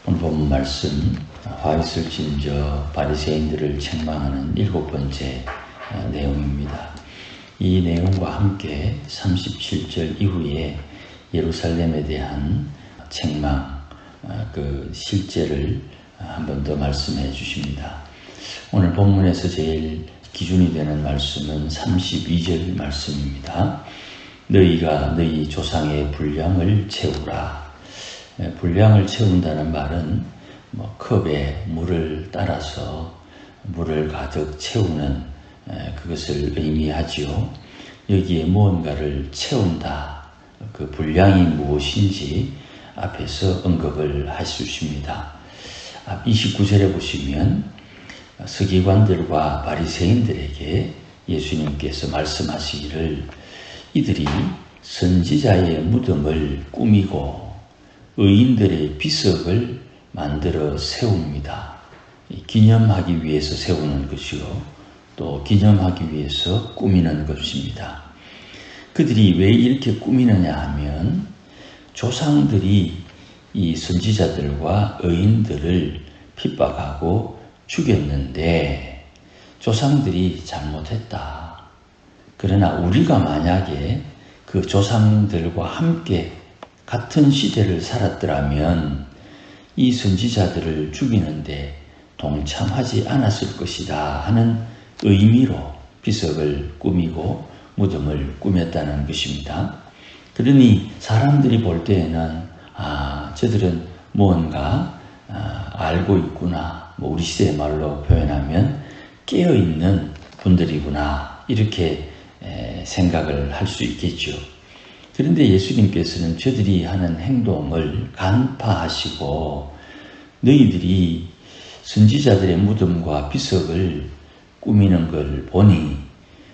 오늘 본 말씀 화이슬 진저 바리새인들을 책망하는 7번째 내용입니다. 이 내용과 함께 37절 이후에 예루살렘에 대한 책망 그 실제를 한 번 더 말씀해 주십니다. 오늘 본문에서 제일 기준이 되는 말씀은 32절 말씀입니다. 너희가 너희 조상의 분량을 채우라. 분량을 채운다는 말은 컵에 물을 따라서 물을 가득 채우는 그것을 의미하지요. 여기에 무언가를 채운다. 그 분량이 무엇인지 앞에서 언급을 하십니다. 29절에 보시면 서기관들과 바리새인들에게 예수님께서 말씀하시기를 이들이 선지자의 무덤을 꾸미고 의인들의 비석을 만들어 세웁니다. 기념하기 위해서 세우는 것이요, 또 기념하기 위해서 꾸미는 것입니다. 그들이 왜 이렇게 꾸미느냐 하면 조상들이 이 선지자들과 의인들을 핍박하고 죽였는데 조상들이 잘못했다. 그러나 우리가 만약에 그 조상들과 함께 같은 시대를 살았더라면 이 선지자들을 죽이는데 동참하지 않았을 것이다 하는 의미로 비석을 꾸미고 무덤을 꾸몄다는 것입니다. 그러니 사람들이 볼 때에는 저들은 무언가 알고 있구나, 우리 시대의 말로 표현하면 깨어있는 분들이구나 이렇게 생각을 할 수 있겠죠. 그런데 예수님께서는 저들이 하는 행동을 간파하시고 너희들이 선지자들의 무덤과 비석을 꾸미는 걸 보니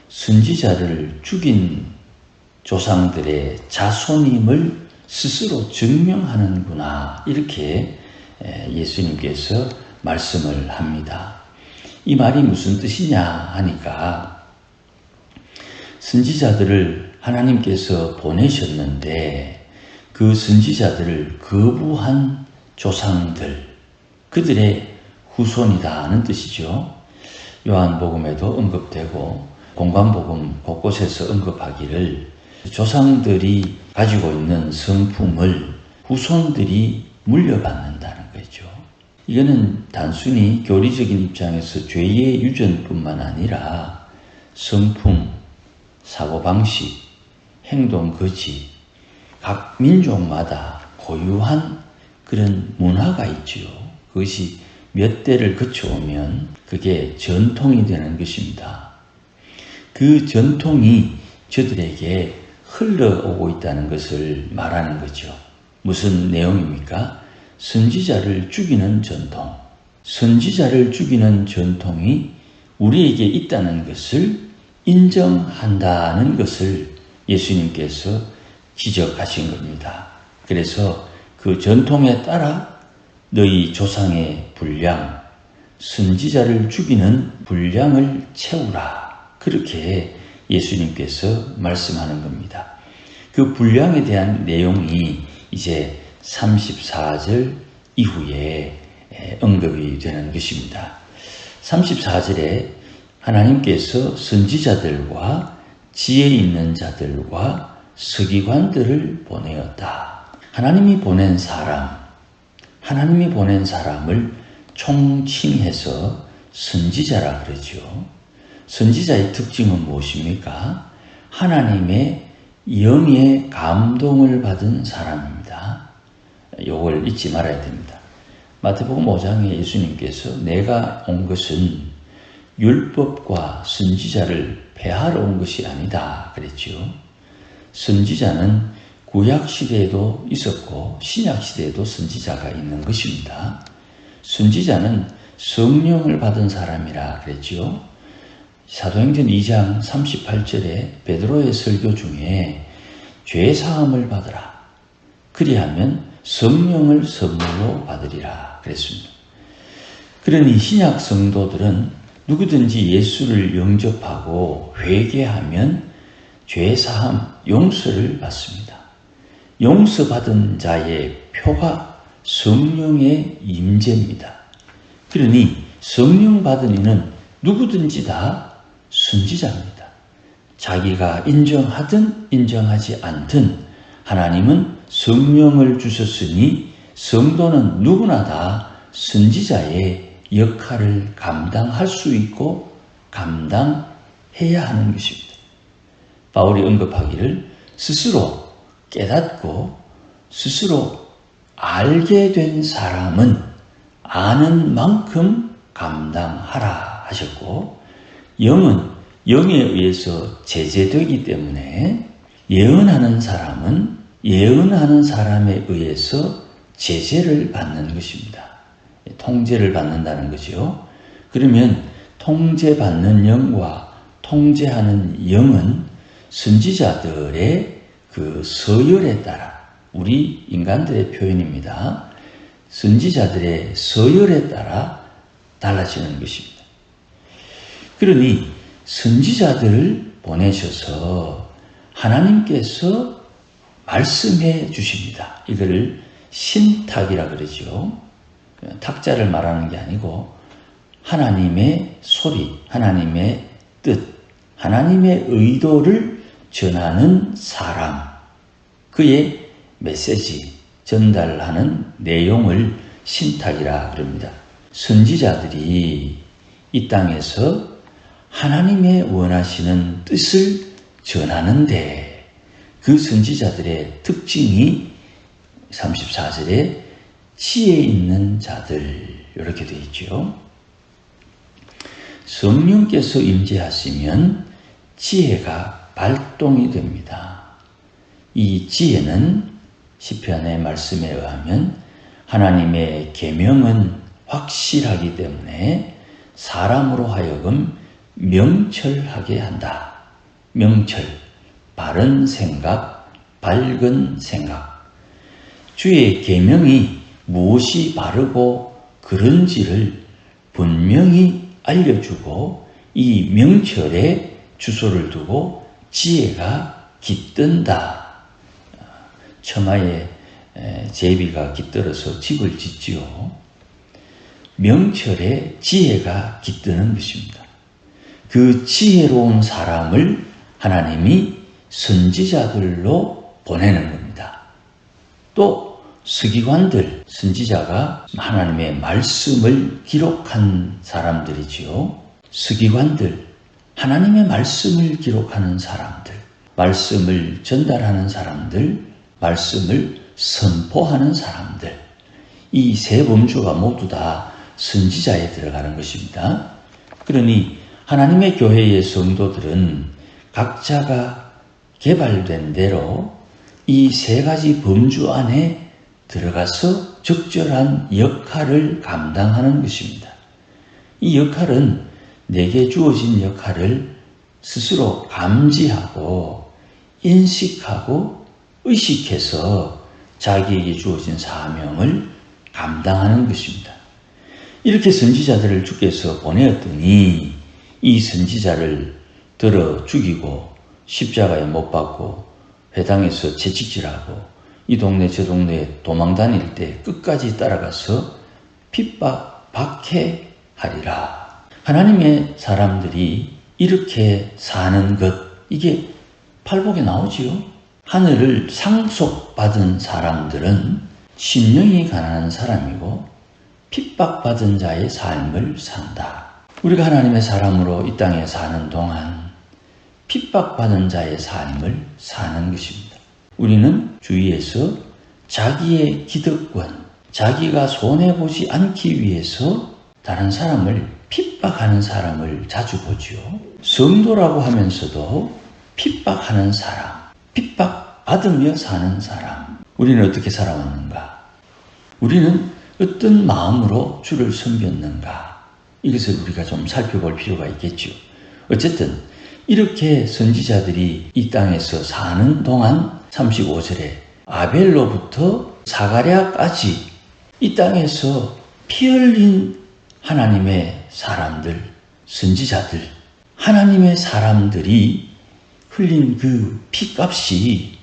선지자를 죽인 조상들의 자손임을 스스로 증명하는구나 이렇게 예수님께서 말씀을 합니다. 이 말이 무슨 뜻이냐 하니까 선지자들을 하나님께서 보내셨는데 그 선지자들을 거부한 조상들, 그들의 후손이다는 뜻이죠. 요한복음에도 언급되고 공관복음 곳곳에서 언급하기를 조상들이 가지고 있는 성품을 후손들이 물려받는다는 거죠. 이거는 단순히 교리적인 입장에서 죄의 유전뿐만 아니라 성품, 사고방식, 행동 거지, 각 민족마다 고유한 그런 문화가 있지요. 그것이 몇 대를 거쳐오면 그게 전통이 되는 것입니다. 그 전통이 저들에게 흘러오고 있다는 것을 말하는 거죠. 무슨 내용입니까? 선지자를 죽이는 전통. 선지자를 죽이는 전통이 우리에게 있다는 것을 인정한다는 것을 예수님께서 지적하신 겁니다. 그래서 그 전통에 따라 너희 조상의 분량, 선지자를 죽이는 분량을 채우라. 그렇게 예수님께서 말씀하는 겁니다. 그 분량에 대한 내용이 이제 34절 이후에 언급이 되는 것입니다. 34절에 하나님께서 선지자들과 지혜 있는 자들과 서기관들을 보내었다. 하나님이 보낸 사람을 총칭해서 선지자라 그러죠. 선지자의 특징은 무엇입니까? 하나님의 영의 감동을 받은 사람입니다. 이걸 잊지 말아야 됩니다. 마태복음 5장에 예수님께서 내가 온 것은 율법과 선지자를 폐하러 온 것이 아니다 그랬죠. 선지자는 구약시대에도 있었고 신약시대에도 선지자가 있는 것입니다. 선지자는 성령을 받은 사람이라 그랬죠. 사도행전 2장 38절에 베드로의 설교 중에 죄사함을 받으라. 그리하면 성령을 선물로 받으리라 그랬습니다. 그러니 신약 성도들은 누구든지 예수를 영접하고 회개하면 죄사함, 용서를 받습니다. 용서받은 자의 표가 성령의 임재입니다. 그러니 성령 받은 이는 누구든지 다 선지자입니다. 자기가 인정하든 인정하지 않든 하나님은 성령을 주셨으니 성도는 누구나 다 선지자의 역할을 감당할 수 있고 감당해야 하는 것입니다. 바울이 언급하기를 스스로 깨닫고 스스로 알게 된 사람은 아는 만큼 감당하라 하셨고, 영은 영에 의해서 제재되기 때문에 예언하는 사람은 예언하는 사람에 의해서 제재를 받는 것입니다. 통제를 받는다는 거죠. 그러면 통제받는 영과 통제하는 영은 선지자들의 그 서열에 따라, 우리 인간들의 표현입니다. 선지자들의 서열에 따라 달라지는 것입니다. 그러니 선지자들을 보내셔서 하나님께서 말씀해 주십니다. 이거를 신탁이라 그러죠. 탁자를 말하는 게 아니고 하나님의 소리, 하나님의 뜻, 하나님의 의도를 전하는 사람, 그의 메시지, 전달하는 내용을 신탁이라 그럽니다. 선지자들이 이 땅에서 하나님의 원하시는 뜻을 전하는데 그 선지자들의 특징이 34절에 지혜 있는 자들 이렇게 되어 있죠. 성령께서 임재하시면 지혜가 발동이 됩니다. 이 지혜는 시편의 말씀에 의하면 하나님의 계명은 확실하기 때문에 사람으로 하여금 명철하게 한다. 명철, 바른 생각, 밝은 생각. 주의 계명이 무엇이 바르고 그런지를 분명히 알려주고 이 명철에 주소를 두고 지혜가 깃든다. 처마에 제비가 깃들어서 집을 짓지요. 명철에 지혜가 깃드는 것입니다. 그 지혜로운 사람을 하나님이 선지자들로 보내는 겁니다. 또 서기관들, 선지자가 하나님의 말씀을 기록한 사람들이지요. 서기관들, 하나님의 말씀을 기록하는 사람들, 말씀을 전달하는 사람들, 말씀을 선포하는 사람들, 이 세 범주가 모두 다 선지자에 들어가는 것입니다. 그러니 하나님의 교회의 성도들은 각자가 개발된 대로 이 세 가지 범주 안에 들어가서 적절한 역할을 감당하는 것입니다. 이 역할은 내게 주어진 역할을 스스로 감지하고 인식하고 의식해서 자기에게 주어진 사명을 감당하는 것입니다. 이렇게 선지자들을 주께서 보내었더니 이 선지자를 들어 죽이고 십자가에 못 박고 회당에서 채찍질하고 이 동네 저 동네에 도망 다닐 때 끝까지 따라가서 핍박 박해하리라. 하나님의 사람들이 이렇게 사는 것, 이게 팔복에 나오지요. 하늘을 상속받은 사람들은 심령이 가난한 사람이고 핍박받은 자의 삶을 산다. 우리가 하나님의 사람으로 이 땅에 사는 동안 핍박받은 자의 삶을 사는 것입니다. 우리는 주위에서 자기의 기득권, 자기가 손해보지 않기 위해서 다른 사람을 핍박하는 사람을 자주 보죠. 성도라고 하면서도 핍박하는 사람, 핍박받으며 사는 사람. 우리는 어떻게 살아왔는가? 우리는 어떤 마음으로 주를 섬겼는가? 이것을 우리가 좀 살펴볼 필요가 있겠죠. 어쨌든 이렇게 선지자들이 이 땅에서 사는 동안 35절에 아벨로부터 사가랴까지 이 땅에서 피 흘린 하나님의 사람들, 선지자들, 하나님의 사람들이 흘린 그 피값이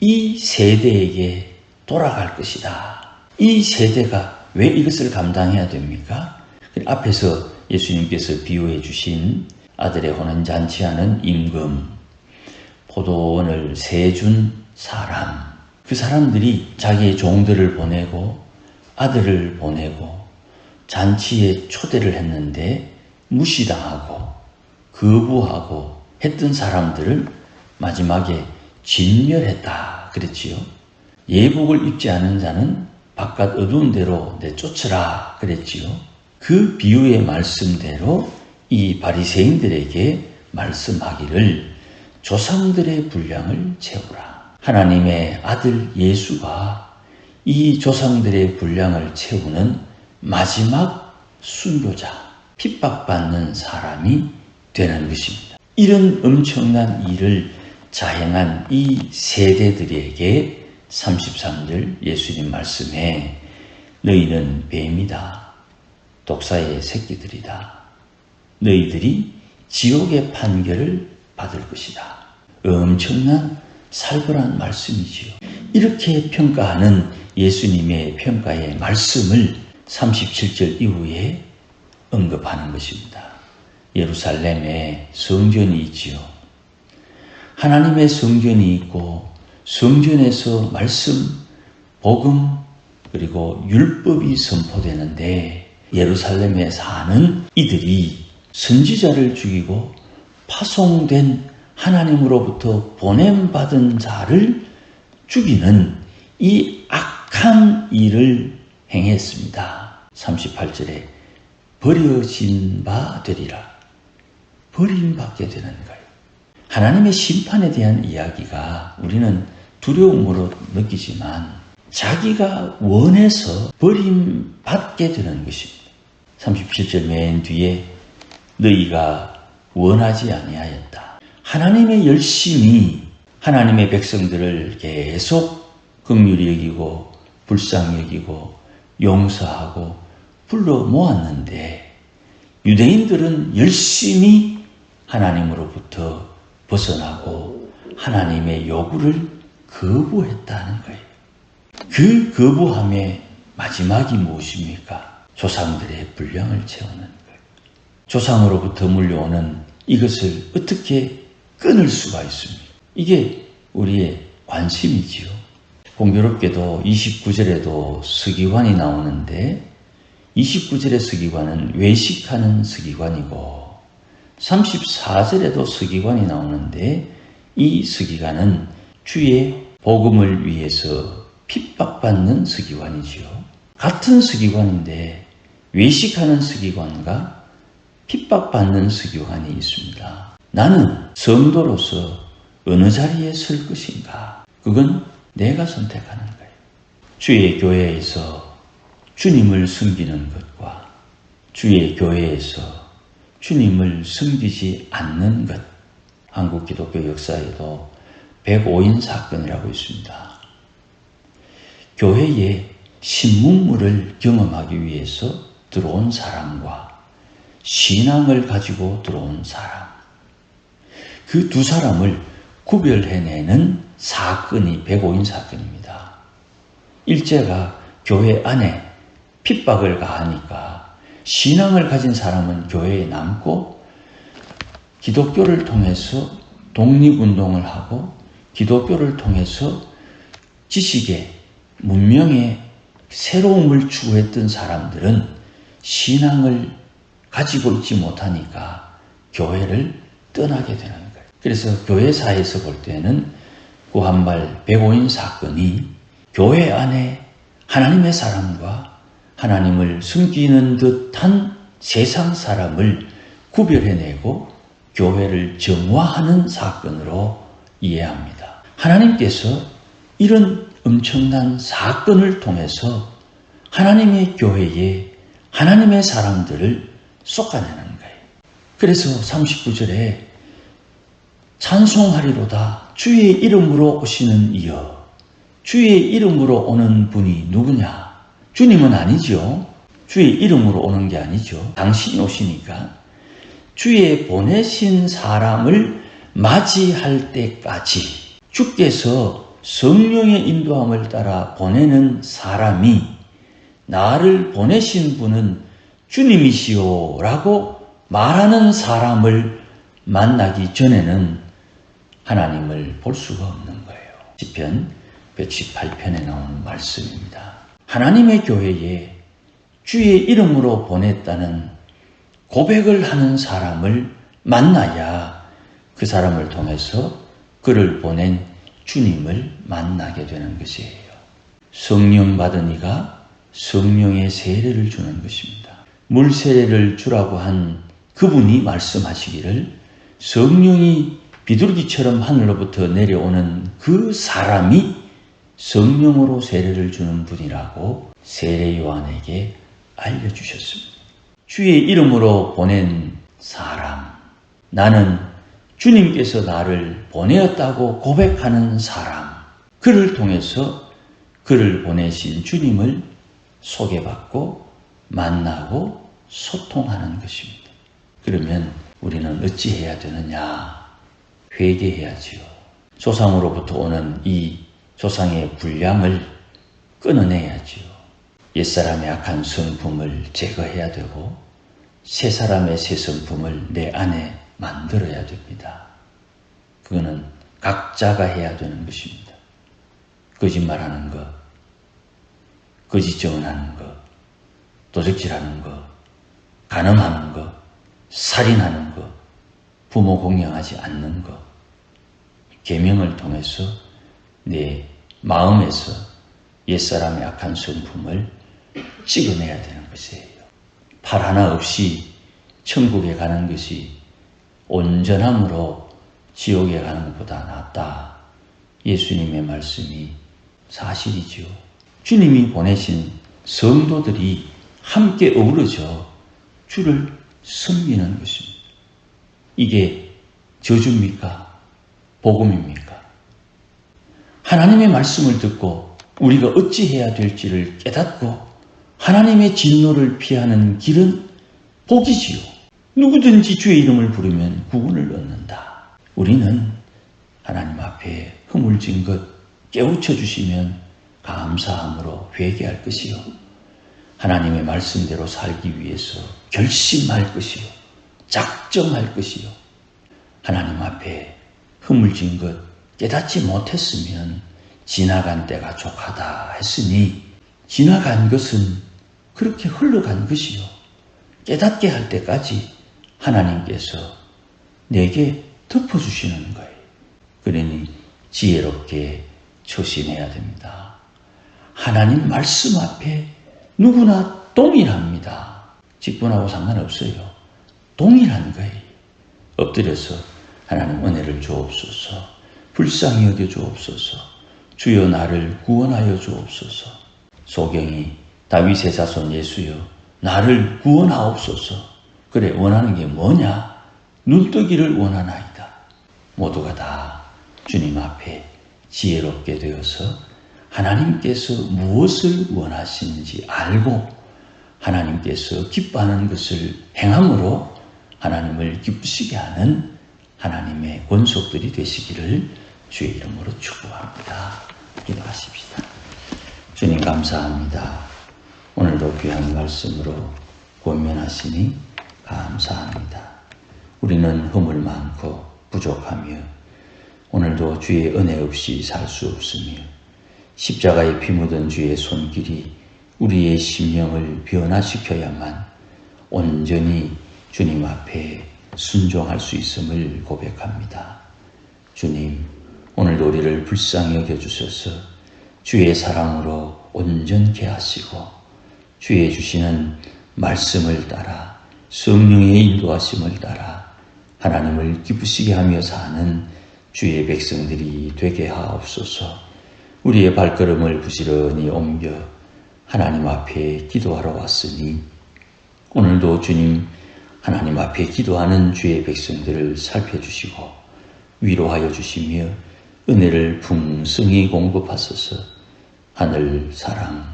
이 세대에게 돌아갈 것이다. 이 세대가 왜 이것을 감당해야 됩니까? 앞에서 예수님께서 비유해 주신 아들의 혼인잔치하는 임금, 포도원을 세준 사람, 그 사람들이 자기의 종들을 보내고 아들을 보내고 잔치에 초대를 했는데 무시당하고 거부하고 했던 사람들을 마지막에 진멸했다 그랬지요. 예복을 입지 않은 자는 바깥 어두운 데로 내쫓으라 그랬지요. 그 비유의 말씀대로 이 바리새인들에게 말씀하기를 조상들의 분량을 채우라. 하나님의 아들 예수가 이 조상들의 분량을 채우는 마지막 순교자, 핍박받는 사람이 되는 것입니다. 이런 엄청난 일을 자행한 이 세대들에게 33절 예수님 말씀에 너희는 뱀이다. 독사의 새끼들이다. 너희들이 지옥의 판결을 받을 것이다. 엄청난 살벌한 말씀이지요. 이렇게 평가하는 예수님의 평가의 말씀을 37절 이후에 언급하는 것입니다. 예루살렘에 성전이 있지요. 하나님의 성전이 있고 성전에서 말씀, 복음, 그리고 율법이 선포되는데 예루살렘에 사는 이들이 선지자를 죽이고 파송된 하나님으로부터 보냄받은 자를 죽이는 이 악한 일을 행했습니다. 38절에 버려진 바 되리라. 버림받게 되는 거예요. 하나님의 심판에 대한 이야기가 우리는 두려움으로 느끼지만 자기가 원해서 버림받게 되는 것입니다. 37절 맨 뒤에 너희가 원하지 아니하였다. 하나님의 열심히 하나님의 백성들을 계속 긍휼히 여기고 불쌍히 여기고 용서하고 불러 모았는데 유대인들은 열심히 하나님으로부터 벗어나고 하나님의 요구를 거부했다는 거예요. 그 거부함의 마지막이 무엇입니까? 조상들의 분량을 채우는 거예요. 조상으로부터 물려오는 이것을 어떻게 끊을 수가 있습니까? 이게 우리의 관심이지요. 공교롭게도 29절에도 서기관이 나오는데 29절의 서기관은 외식하는 서기관이고 34절에도 서기관이 나오는데 이 서기관은 주의 복음을 위해서 핍박받는 서기관이지요. 같은 서기관인데 외식하는 서기관과 핍박받는 서기관이 있습니다. 나는 성도로서 어느 자리에 설 것인가? 그건 내가 선택하는 거예요. 주의 교회에서 주님을 섬기는 것과 주의 교회에서 주님을 섬기지 않는 것. 한국 기독교 역사에도 105인 사건이라고 있습니다. 교회에 신문물을 경험하기 위해서 들어온 사람과 신앙을 가지고 들어온 사람. 그 두 사람을 구별해내는 사건이 105인 사건입니다. 일제가 교회 안에 핍박을 가하니까 신앙을 가진 사람은 교회에 남고 기독교를 통해서 독립운동을 하고 기독교를 통해서 지식의 문명의 새로움을 추구했던 사람들은 신앙을 가지고 있지 못하니까 교회를 떠나게 되는 거예요. 그래서 교회사에서 볼 때는 구한말 105인 사건이 교회 안에 하나님의 사람과 하나님을 숨기는 듯한 세상 사람을 구별해내고 교회를 정화하는 사건으로 이해합니다. 하나님께서 이런 엄청난 사건을 통해서 하나님의 교회에 하나님의 사람들을 쏟아내는 거예요. 그래서 39절에 찬송하리로다 주의 이름으로 오시는 이여. 주의 이름으로 오는 분이 누구냐? 주님은 아니죠. 주의 이름으로 오는 게 아니죠. 당신이 오시니까 주의 보내신 사람을 맞이할 때까지 주께서 성령의 인도함을 따라 보내는 사람이 나를 보내신 분은 주님이시오 라고 말하는 사람을 만나기 전에는 하나님을 볼 수가 없는 거예요. 시편 118편에 나오는 말씀입니다. 하나님의 교회에 주의 이름으로 보냈다는 고백을 하는 사람을 만나야 그 사람을 통해서 그를 보낸 주님을 만나게 되는 것이에요. 성령 받은 이가 성령의 세례를 주는 것입니다. 물 세례를 주라고 한 그분이 말씀하시기를 성령이 비둘기처럼 하늘로부터 내려오는 그 사람이 성령으로 세례를 주는 분이라고 세례 요한에게 알려주셨습니다. 주의 이름으로 보낸 사람, 나는 주님께서 나를 보내었다고 고백하는 사람, 그를 통해서 그를 보내신 주님을 소개받고 만나고 소통하는 것입니다. 그러면 우리는 어찌해야 되느냐? 회개해야지요. 조상으로부터 오는 이 조상의 불량을 끊어내야지요. 옛사람의 악한 성품을 제거해야 되고 새 사람의 새 성품을 내 안에 만들어야 됩니다. 그거는 각자가 해야 되는 것입니다. 거짓말하는 것, 거짓정언하는 것, 도적질하는 것, 간음하는 것, 살인하는 것, 부모 공경하지 않는 것, 계명을 통해서 내 마음에서 옛사람의 악한 성품을 찍어내야 되는 것이에요. 팔 하나 없이 천국에 가는 것이 온전함으로 지옥에 가는 것보다 낫다. 예수님의 말씀이 사실이지요. 주님이 보내신 성도들이 함께 어우러져 주를 섬기는 것입니다. 이게 저주입니까? 복음입니까? 하나님의 말씀을 듣고 우리가 어찌해야 될지를 깨닫고 하나님의 진노를 피하는 길은 복이지요. 누구든지 주의 이름을 부르면 구원을 얻는다. 우리는 하나님 앞에 허물진 것 깨우쳐 주시면 감사함으로 회개할 것이요. 하나님의 말씀대로 살기 위해서 결심할 것이요. 작정할 것이요. 하나님 앞에 허물진 것 깨닫지 못했으면 지나간 때가 족하다 했으니 지나간 것은 그렇게 흘러간 것이요. 깨닫게 할 때까지 하나님께서 내게 덮어주시는 거예요. 그러니 지혜롭게 처신해야 됩니다. 하나님 말씀 앞에 누구나 동일합니다. 직분하고 상관없어요. 동일한 거예요. 엎드려서 하나님 은혜를 주옵소서. 불쌍히 여겨 주옵소서. 주여 나를 구원하여 주옵소서. 소경이 다윗의 자손 예수여 나를 구원하옵소서. 그래 원하는 게 뭐냐? 눈뜨기를 원하나이다. 모두가 다 주님 앞에 지혜롭게 되어서 하나님께서 무엇을 원하시는지 알고 하나님께서 기뻐하는 것을 행함으로 하나님을 기쁘시게 하는 하나님의 권속들이 되시기를 주의 이름으로 축복합니다. 기도하십시다. 주님 감사합니다. 오늘도 귀한 말씀으로 권면하시니 감사합니다. 우리는 허물 많고 부족하며 오늘도 주의 은혜 없이 살 수 없으며 십자가에 피 묻은 주의 손길이 우리의 심령을 변화시켜야만 온전히 주님 앞에 순종할 수 있음을 고백합니다. 주님, 오늘도 우리를 불쌍히 여겨주셔서 주의 사랑으로 온전케 하시고 주의 주시는 말씀을 따라 성령의 인도하심을 따라 하나님을 기쁘시게 하며 사는 주의 백성들이 되게 하옵소서. 우리의 발걸음을 부지런히 옮겨 하나님 앞에 기도하러 왔으니 오늘도 주님 하나님 앞에 기도하는 주의 백성들을 살펴주시고 위로하여 주시며 은혜를 풍성히 공급하소서. 하늘 사랑,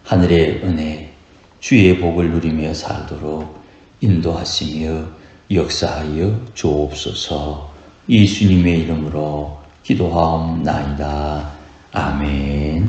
하늘의 은혜, 주의 복을 누리며 살도록 인도하시며 역사하여 주옵소서. 예수님의 이름으로 기도하옵나이다. 아멘.